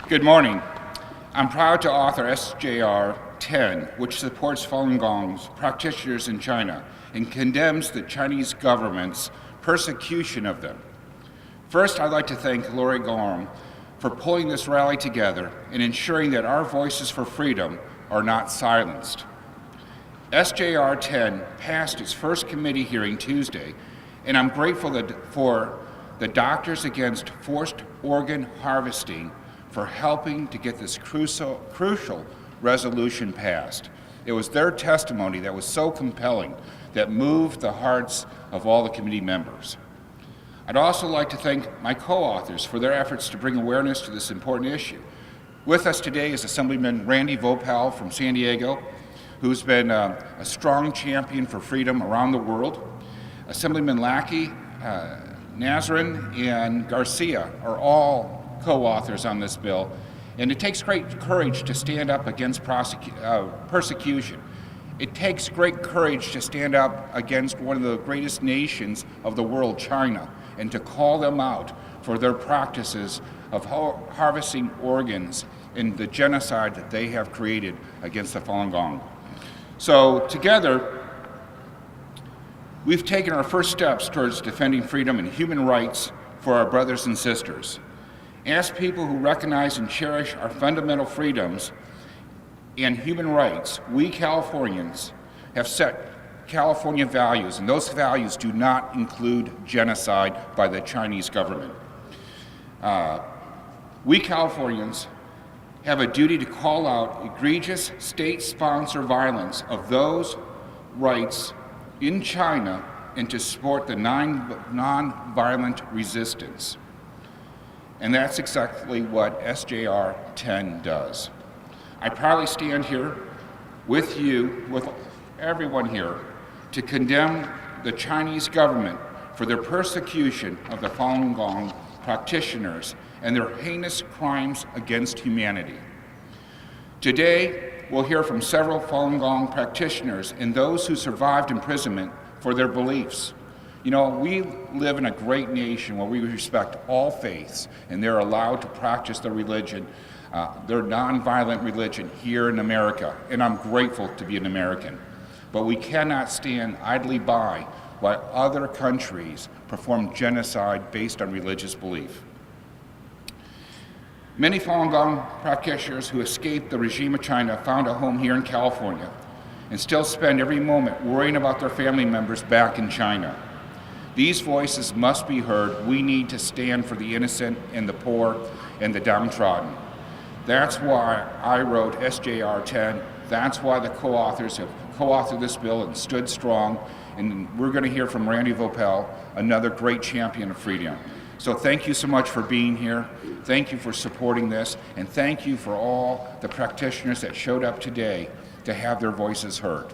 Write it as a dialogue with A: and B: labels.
A: Good morning. I'm proud to author SJR 10, which supports Falun Gong's practitioners in China and condemns the Chinese government's persecution of them. First, I'd like to thank Lori Gorham for pulling this rally together and ensuring that our voices for freedom are not silenced. SJR 10 passed its first committee hearing Tuesday, and I'm grateful for the Doctors Against Forced Organ Harvesting for helping to get this crucial resolution passed. It was their testimony that was so compelling that moved the hearts of all the committee members. I'd also like to thank my co-authors for their efforts to bring awareness to this important issue. With us today is Assemblyman Randy Vopal from San Diego, who's been a strong champion for freedom around the world. Assemblyman Lackey, Nazarene, and Garcia are all co-authors on this bill, and it takes great courage to stand up against persecution. It takes great courage to stand up against one of the greatest nations of the world, China, and to call them out for their practices of harvesting organs and the genocide that they have created against the Falun Gong. So together, we've taken our first steps towards defending freedom and human rights for our brothers and sisters. As people who recognize and cherish our fundamental freedoms and human rights, we Californians have set California values, and those values do not include genocide by the Chinese government. We Californians have a duty to call out egregious state-sponsored violence of those rights in China and to support the non-violent resistance. And that's exactly what SJR 10 does. I proudly stand here with you, with everyone here, to condemn the Chinese government for their persecution of the Falun Gong practitioners and their heinous crimes against humanity. Today, we'll hear from several Falun Gong practitioners and those who survived imprisonment for their beliefs. You know, we live in a great nation where we respect all faiths, and they're allowed to practice their religion, their nonviolent religion here in America, and I'm grateful to be an American. But we cannot stand idly by while other countries perform genocide based on religious belief. Many Falun Gong practitioners who escaped the regime of China found a home here in California and still spend every moment worrying about their family members back in China. These voices must be heard. We need to stand for the innocent and the poor and the downtrodden. That's why I wrote SJR 10. That's why the co-authors have co-authored this bill and stood strong. And we're going to hear from Randy Vopal, another great champion of freedom. So thank you so much for being here. Thank you for supporting this. And thank you for all the practitioners that showed up today to have their voices heard.